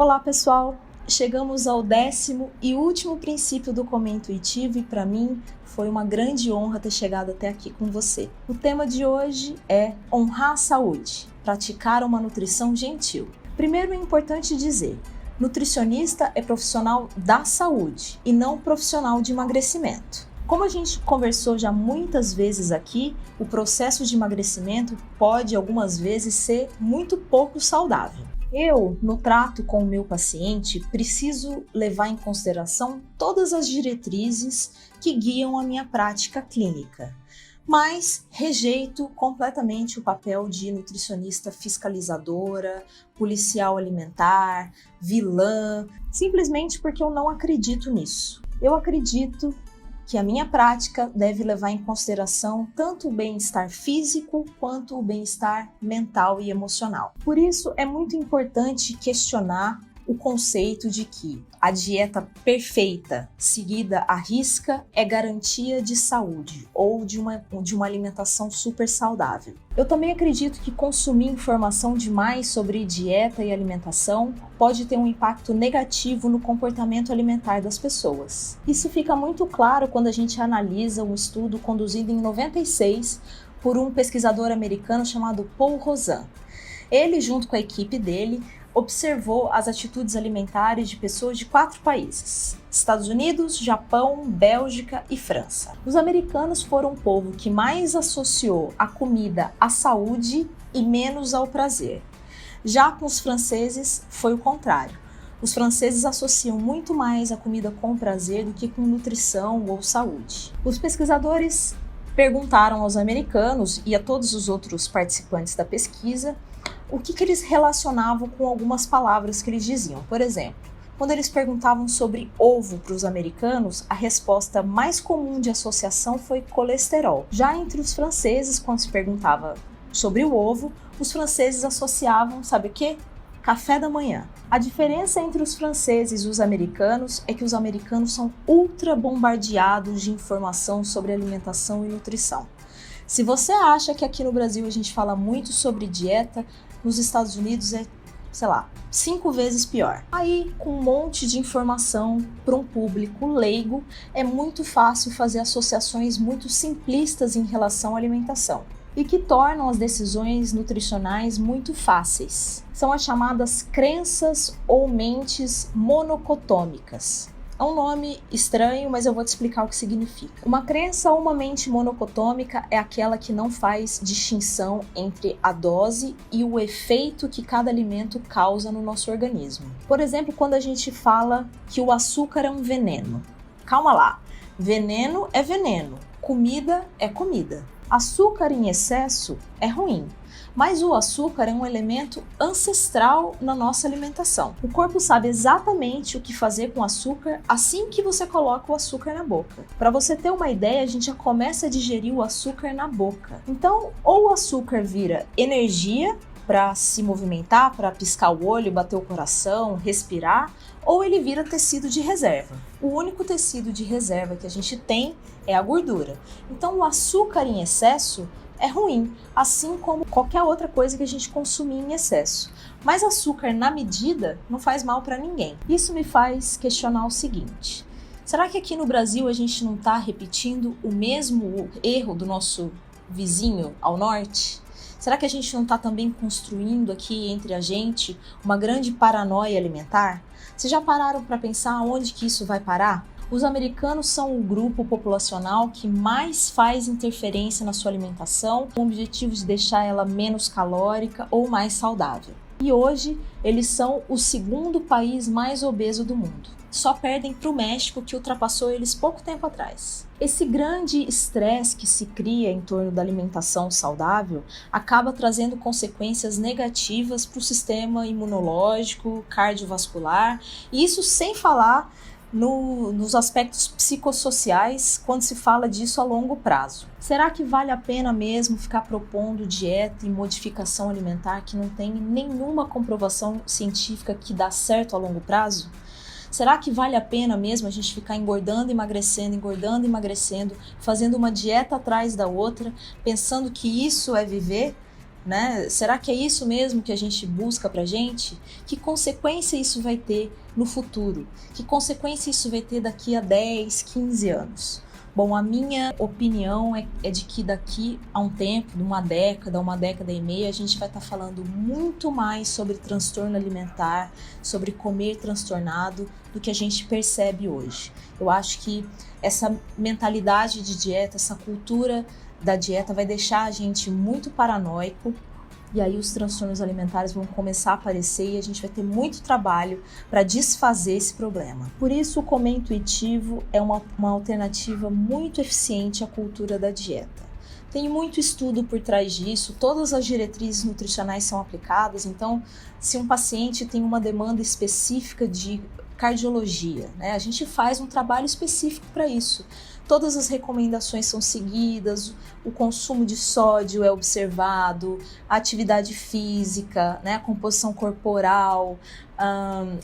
Olá pessoal, chegamos ao 10º e último princípio do Comento Intuitivo e para mim foi uma grande honra ter chegado até aqui com você. O tema de hoje é honrar a saúde, praticar uma nutrição gentil. Primeiro é importante dizer, nutricionista é profissional da saúde e não profissional de emagrecimento. Como a gente conversou já muitas vezes aqui, o processo de emagrecimento pode algumas vezes ser muito pouco saudável. Eu, no trato com o meu paciente, preciso levar em consideração todas as diretrizes que guiam a minha prática clínica, mas rejeito completamente o papel de nutricionista fiscalizadora, policial alimentar, vilã, simplesmente porque eu não acredito nisso. Eu acredito que a minha prática deve levar em consideração tanto o bem-estar físico quanto o bem-estar mental e emocional. Por isso, é muito importante questionar o conceito de que a dieta perfeita, seguida à risca, é garantia de saúde ou de uma alimentação super saudável. Eu também acredito que consumir informação demais sobre dieta e alimentação pode ter um impacto negativo no comportamento alimentar das pessoas. Isso fica muito claro quando a gente analisa um estudo conduzido em 96 por um pesquisador americano chamado Paul Rozin. Ele, junto com a equipe dele, observou as atitudes alimentares de pessoas de 4 países: Estados Unidos, Japão, Bélgica e França. Os americanos foram o povo que mais associou a comida à saúde e menos ao prazer. Já com os franceses, foi o contrário. Os franceses associam muito mais a comida com prazer do que com nutrição ou saúde. Os pesquisadores perguntaram aos americanos e a todos os outros participantes da pesquisa o que eles relacionavam com algumas palavras que eles diziam. Por exemplo, quando eles perguntavam sobre ovo para os americanos, a resposta mais comum de associação foi colesterol. Já entre os franceses, quando se perguntava sobre o ovo, os franceses associavam, sabe o quê? Café da manhã. A diferença entre os franceses e os americanos é que os americanos são ultra bombardeados de informação sobre alimentação e nutrição. Se você acha que aqui no Brasil a gente fala muito sobre dieta, nos Estados Unidos é, 5 vezes pior. Aí, com um monte de informação para um público leigo, é muito fácil fazer associações muito simplistas em relação à alimentação e que tornam as decisões nutricionais muito fáceis. São as chamadas crenças ou mentes monocotômicas. É um nome estranho, mas eu vou te explicar o que significa. Uma crença ou uma mente monocotômica é aquela que não faz distinção entre a dose e o efeito que cada alimento causa no nosso organismo. Por exemplo, quando a gente fala que o açúcar é um veneno. Calma lá, veneno é veneno, comida é comida. Açúcar em excesso é ruim, mas o açúcar é um elemento ancestral na nossa alimentação. O corpo sabe exatamente o que fazer com o açúcar assim que você coloca o açúcar na boca. Para você ter uma ideia, a gente já começa a digerir o açúcar na boca. Então, ou o açúcar vira energia para se movimentar, para piscar o olho, bater o coração, respirar, ou ele vira tecido de reserva. O único tecido de reserva que a gente tem é a gordura. Então, o açúcar em excesso é ruim, assim como qualquer outra coisa que a gente consumir em excesso. Mas açúcar na medida não faz mal para ninguém. Isso me faz questionar o seguinte: será que aqui no Brasil a gente não está repetindo o mesmo erro do nosso vizinho ao norte? Será que a gente não está também construindo aqui entre a gente uma grande paranoia alimentar? Vocês já pararam para pensar onde que isso vai parar? Os americanos são o grupo populacional que mais faz interferência na sua alimentação, com o objetivo de deixar ela menos calórica ou mais saudável. E hoje, eles são o 2º país mais obeso do mundo. Só perdem para o México, que ultrapassou eles pouco tempo atrás. Esse grande estresse que se cria em torno da alimentação saudável acaba trazendo consequências negativas para o sistema imunológico, cardiovascular, e isso sem falar nos aspectos psicossociais quando se fala disso a longo prazo. Será que vale a pena mesmo ficar propondo dieta e modificação alimentar que não tem nenhuma comprovação científica que dá certo a longo prazo? Será que vale a pena mesmo a gente ficar engordando, emagrecendo, fazendo uma dieta atrás da outra, pensando que isso é viver? né? Será que é isso mesmo que a gente busca pra gente? Que consequência isso vai ter no futuro? Que consequência isso vai ter daqui a 10, 15 anos? Bom, a minha opinião é de que daqui a um tempo, de uma década e meia, a gente vai estar falando muito mais sobre transtorno alimentar, sobre comer transtornado, do que a gente percebe hoje. Eu acho que essa mentalidade de dieta, essa cultura da dieta vai deixar a gente muito paranoico, e aí os transtornos alimentares vão começar a aparecer e a gente vai ter muito trabalho para desfazer esse problema. Por isso, o Comer Intuitivo é uma alternativa muito eficiente à cultura da dieta. Tem muito estudo por trás disso, todas as diretrizes nutricionais são aplicadas, então se um paciente tem uma demanda específica de cardiologia, né, a gente faz um trabalho específico para isso. Todas as recomendações são seguidas, o consumo de sódio é observado, a atividade física, né, a composição corporal,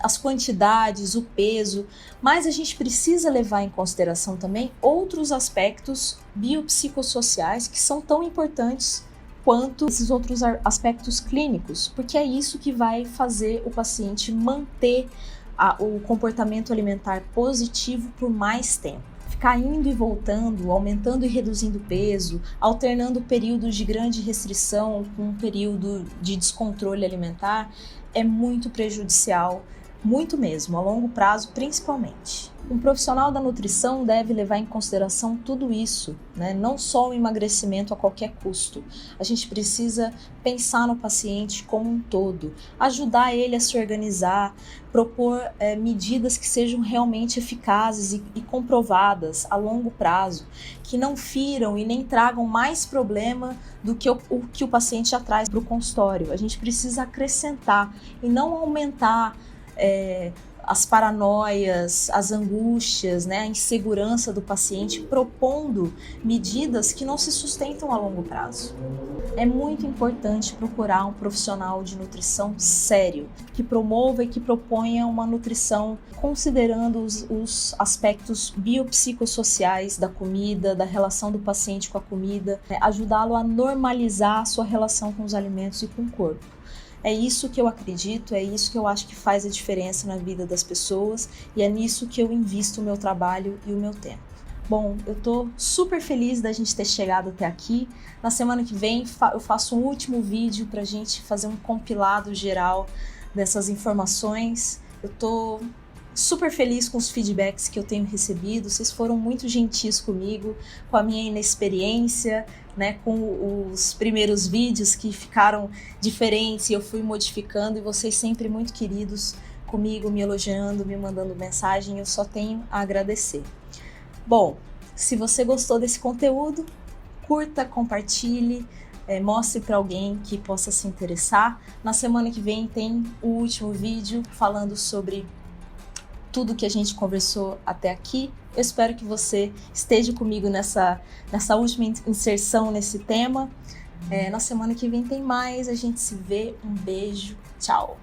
as quantidades, o peso, mas a gente precisa levar em consideração também outros aspectos biopsicossociais que são tão importantes quanto esses outros aspectos clínicos, porque é isso que vai fazer o paciente manter o comportamento alimentar positivo por mais tempo. Ficar indo e voltando, aumentando e reduzindo peso, alternando períodos de grande restrição com um período de descontrole alimentar, é muito prejudicial, muito mesmo, a longo prazo principalmente. Um profissional da nutrição deve levar em consideração tudo isso, né? Não só o emagrecimento a qualquer custo. A gente precisa pensar no paciente como um todo, ajudar ele a se organizar, propor medidas que sejam realmente eficazes e comprovadas a longo prazo, que não firam e nem tragam mais problema do que o que o paciente já traz para o consultório. A gente precisa acrescentar e não aumentar as paranoias, as angústias, né, a insegurança do paciente, propondo medidas que não se sustentam a longo prazo. É muito importante procurar um profissional de nutrição sério, que promova e que proponha uma nutrição considerando os aspectos biopsicossociais da comida, da relação do paciente com a comida, ajudá-lo a normalizar a sua relação com os alimentos e com o corpo. É isso que eu acredito, é isso que eu acho que faz a diferença na vida das pessoas e é nisso que eu invisto o meu trabalho e o meu tempo. Bom, eu tô super feliz da gente ter chegado até aqui. Na semana que vem eu faço um último vídeo pra gente fazer um compilado geral dessas informações. Eu tô super feliz com os feedbacks que eu tenho recebido, vocês foram muito gentis comigo, com a minha inexperiência, né, com os primeiros vídeos que ficaram diferentes e eu fui modificando e vocês sempre muito queridos comigo, me elogiando, me mandando mensagem, eu só tenho a agradecer. Bom, se você gostou desse conteúdo, curta, compartilhe, mostre para alguém que possa se interessar. Na semana que vem tem o último vídeo falando sobre tudo que a gente conversou até aqui. Eu espero que você esteja comigo nessa última inserção nesse tema. Na semana que vem tem mais, a gente se vê. Um beijo, tchau!